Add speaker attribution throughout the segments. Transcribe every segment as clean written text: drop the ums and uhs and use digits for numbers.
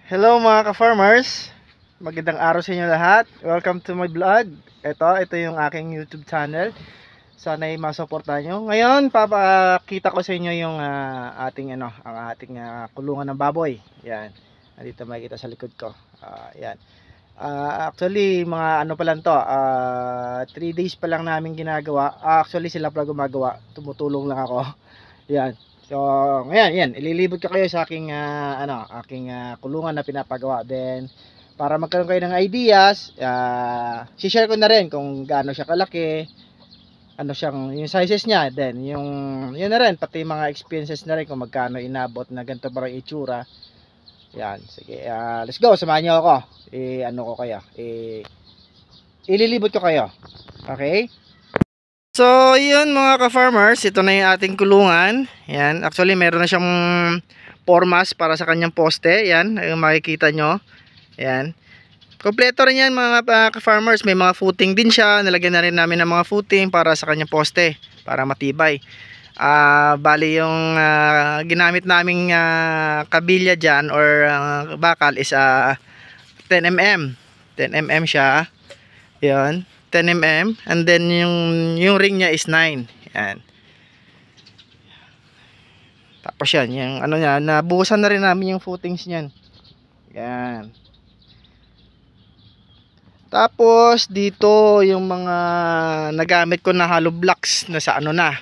Speaker 1: Hello mga ka-farmers, magandang araw sa inyo lahat. Welcome to my vlog. Ito yung aking YouTube channel. Sana ay masuportahan nyo. Ngayon, papakita ko sa inyo yung ang ating kulungan ng baboy. Yan. Dito makikita sa likod ko. Yan. Actually, mga ano pa lang to, 3 days pa lang namin ginagawa. Actually, sila pa gumagawa. Tumutulong lang ako. Yan. So, ngayon, yan, ililibot ko kayo sa aking kulungan na pinapagawa. Then, para magkaroon kayo ng ideas, share ko na rin kung gaano siya kalaki, ano siyang yung sizes niya, then yung yun na rin pati mga expenses na rin kung magkano inabot na ganito parang itsura. Yan, sige, let's go, samahan niyo ako. Ililibot ko kayo. Okay? So, yun mga ka-farmers, ito na yung ating kulungan. Yan, actually meron na siyang formas para sa kanyang poste. Yan, yung makikita nyo. Yan. Kompleto rin yan mga ka-farmers. May mga footing din siya. Nalagyan na rin namin ng mga footing para sa kanyang poste, para matibay. Bali yung ginamit naming kabilya dyan or bakal is 10mm. 10mm siya. Yan. 10mm and then yung ring niya is 9. Yan. Tapos yan, yung ano niya, nabuhusan na rin namin yung footings niyan. Yan. Tapos dito yung mga nagamit ko na hollow blocks na sa ano na.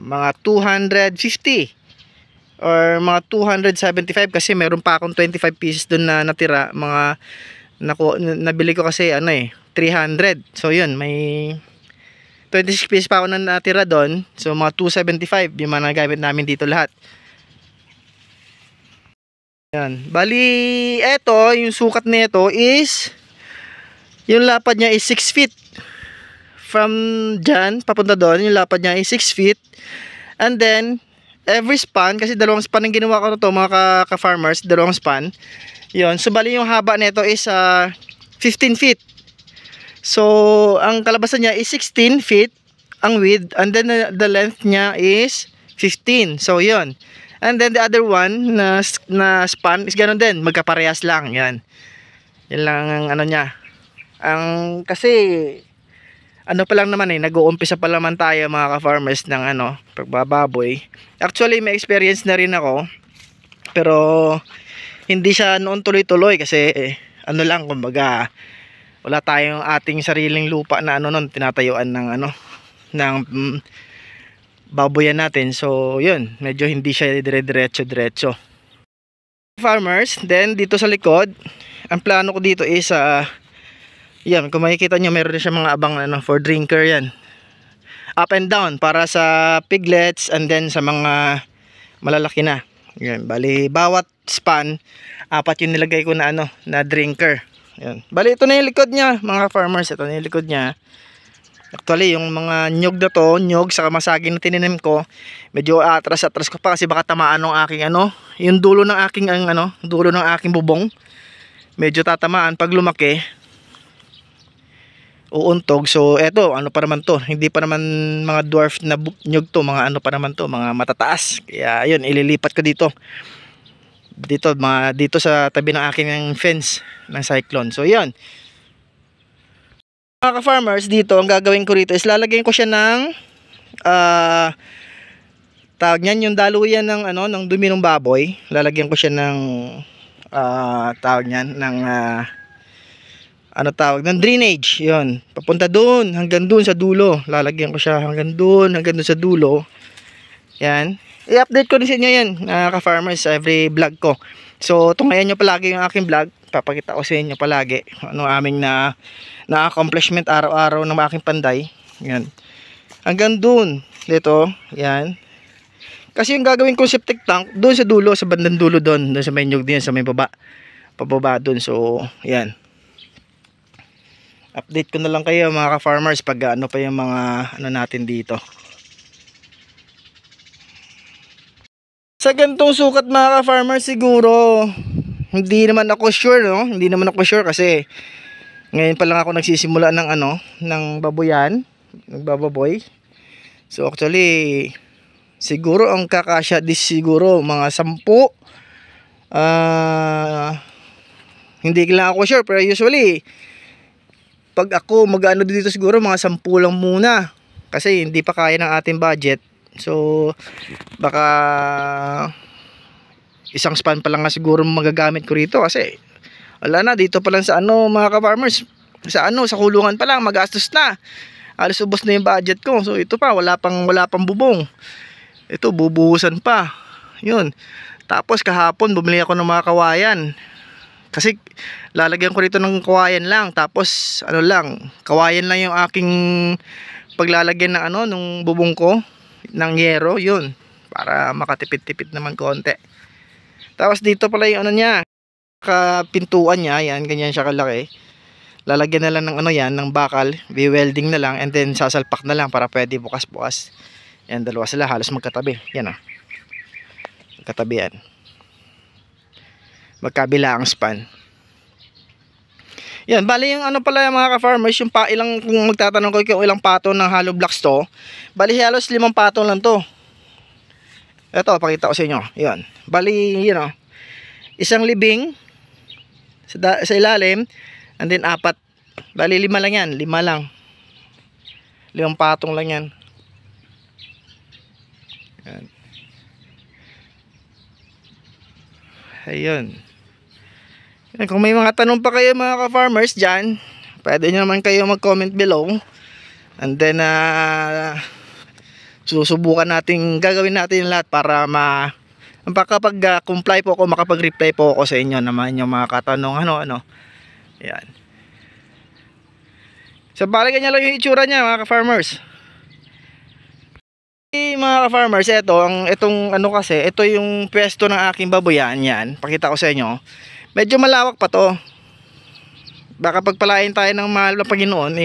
Speaker 1: Mga 250 or mga 275 kasi meron pa akong 25 pieces doon na natira, mga nabili ko kasi 300. So yun, may 26 pieces pa ako na natira doon. So mga 275 yung mga nagamit namin dito lahat. Yan. Bali, eto, yung sukat nito is yung lapad niya is 6 feet. From dyan, papunta doon, yung lapad niya is 6 feet. And then, every span, kasi dalawang span ang ginawa ko na to mga ka-farmers, dalawang span. Yun, so bali yung haba nito is 15 feet. So, ang kalabasan niya is 16 feet ang width, and then the length niya is 15. So, yun. And then the other one na span is ganun din, magkaparehas lang. Yan. Yan lang ang ano niya. Kasi ano pa lang naman nag-uumpisa pa naman tayo mga ka-farmers ng pagbababoy. Actually, may experience na rin ako. Pero hindi siya noon tuloy-tuloy kasi lang, kumbaga wala tayong ating sariling lupa na noon tinatayuan ng baboyan natin. So yun, medyo hindi siya dire-diretso. Farmers, then dito sa likod, ang plano ko dito is yan, kung makikita nyo meron siya mga abang for drinker yan. Up and down para sa piglets and then sa mga malalaki na. Yan, bali bawat span 4 yung nilagay ko na na drinker. Yan. Bali ito na yung likod niya mga farmers, ito na yung likod niya. Actually yung mga nyog na to, nyog sa masaging na tinanim ko, medyo atras ko pa kasi baka tamaan ng aking yung dulo ng aking dulo ng aking bubong. Medyo tatamaan pag lumaki. Uuntog. So eto, pa naman to, hindi pa naman mga dwarf na nyog to, mga pa naman to, mga matataas. Kaya yun, ililipat ko dito sa tabi ng aking fence ng cyclone. So yun mga ka-farmers, dito ang gagawin ko rito is lalagyan ko siya ng tawag niyan, yung daluyan ng ng dumi ng baboy. Lalagyan ko siya ng tawag niyan ng ng drainage. Yun, papunta doon hanggang doon sa dulo. Lalagyan ko siya hanggang doon sa dulo. Yan, i-update ko din sa inyo yan ka-farmers every vlog ko. So tungayan nyo palagi yung aking vlog, papakita ko sa inyo palagi aming na accomplishment araw-araw ng aking panday. Yan, hanggang doon dito. Yan, kasi yung gagawin kong septic tank doon sa dulo, sa bandang dulo doon sa may nyug din, sa may pababa doon. So yan, update ko na lang kayo mga ka-farmers pag pa yung mga natin dito. Sa gantong sukat mga ka-farmers, siguro hindi naman ako sure, hindi naman ako sure kasi ngayon pa lang ako nagsisimula ng baboyan, nagbababoy. So actually Siguro ang kakasya dis siguro mga 10. Hindi lang ako sure, pero usually pag ako mag-ano dito siguro mga 10 lang muna. Kasi hindi pa kaya ng ating budget. So baka isang span pa lang nga siguro magagamit ko rito, kasi wala na, dito pa lang sa ano mga ka-farmers, sa ano, sa kulungan pa lang magastos na. Halos ubos na yung budget ko. So ito pa, wala pang bubong. Ito bubuhusan pa. Yun. Tapos kahapon bumili ako ng mga kawayan. Kasi lalagyan ko rito ng kawayan lang. Tapos ano lang, kawayan lang yung aking paglalagyan ng ano, nung bubong ko ng yero, yun. Para makatipid-tipid naman konti. Tapos dito pala yung ano niya, kapintuan niya, yan, ganyan siya kalaki. Lalagyan na lang ng ano yan, ng bakal, welding na lang, and then sasalpak na lang para pwede bukas-bukas. Yan, dalawa sila, halos magkatabi. Yan o. Magkatabi yan. Magkabila ang span. Yan, bali yung ano pala mga ka-farmers, yung ilang, kung magtatanong ko kung ilang patong ng hollow blocks to, bali halos 5 patong lang to. Ito, pakita ko sa inyo. Yan. Bali, yun o. Isang libing sa ilalim, and then 4. Bali 5 lang yan, 5 lang. 5 patong lang yan. Yan. Ayun. Yan, kung may mga tanong pa kayo mga ka-farmers dyan, pwede nyo naman kayo mag-comment below. And then susubukan natin, gagawin natin yung lahat para kapag comply po ako, makapag-reply po ako sa inyo naman yung mga katanong ano. Yan. So bali ganyan lang yung itsura niya mga ka-farmers. Mga ka-farmers, itong ano kasi, ito yung pwesto ng aking baboyan. Yan, pakita ko sa inyo. Medyo malawak pa to. Baka pagpalain tayo ng mahal na Panginoon,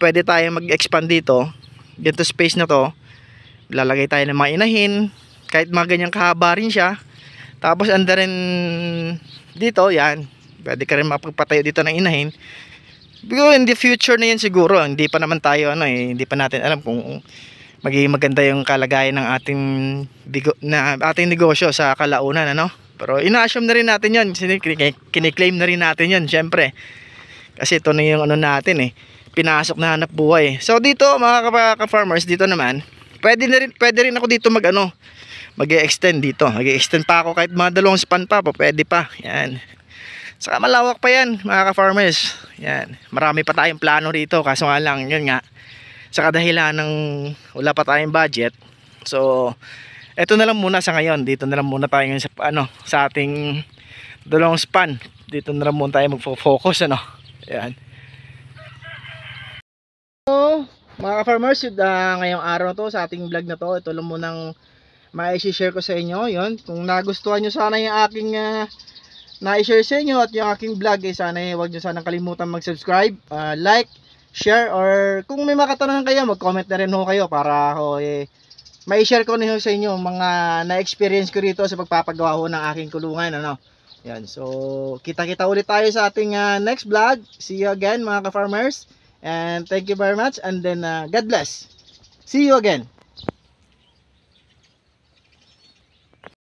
Speaker 1: pwede tayo mag-expand dito. Dito space na to, lalagay tayo ng mga inahin, kahit mga ganyang kahaba rin siya. Tapos anda rin dito, yan, pwede ka rin mapagpatayo dito ng inahin. Pero in the future na yan siguro, hindi pa naman tayo hindi pa natin alam kung magiging maganda yung kalagayan ng ating negosyo sa kalaunan, ano. Pero ina-assume na rin natin yon, kiniklaim na rin natin yon, syempre, kasi ito na yung ano natin pinasok na hanap buhay. So dito mga ka-farmers, dito naman pwede rin ako dito mag-extend dito. Mag-extend pa ako kahit mga 2 span pa, pwede pa. Yan. Saka malawak pa yan mga ka-farmers. Yan. Marami pa tayong plano rito, kaso nga lang yun nga, sa kadahilan ng wala pa tayong budget. So eto na lang muna sa ngayon. Dito na lang muna tayo sa ating 2 span. Dito na lang muna tayo magfo-focus Yan. Mga ka-farmers, ngayong araw to, sa ating vlog na to, ito lang munang ma-share ko sa inyo. Yun, kung nagustuhan nyo sana yung aking na-share sa inyo at yung aking vlog, sana huwag nyo sanang kalimutan mag-subscribe, like, share, or kung may makatanungan kayo, mag-comment na rin ho kayo para ma-share ko na sa inyo mga na-experience ko rito sa pagpapagawa ho ng aking kulungan. Yan, so kita-kita ulit tayo sa ating next vlog. See you again mga ka-farmers. And thank you very much, and then God bless. See you again.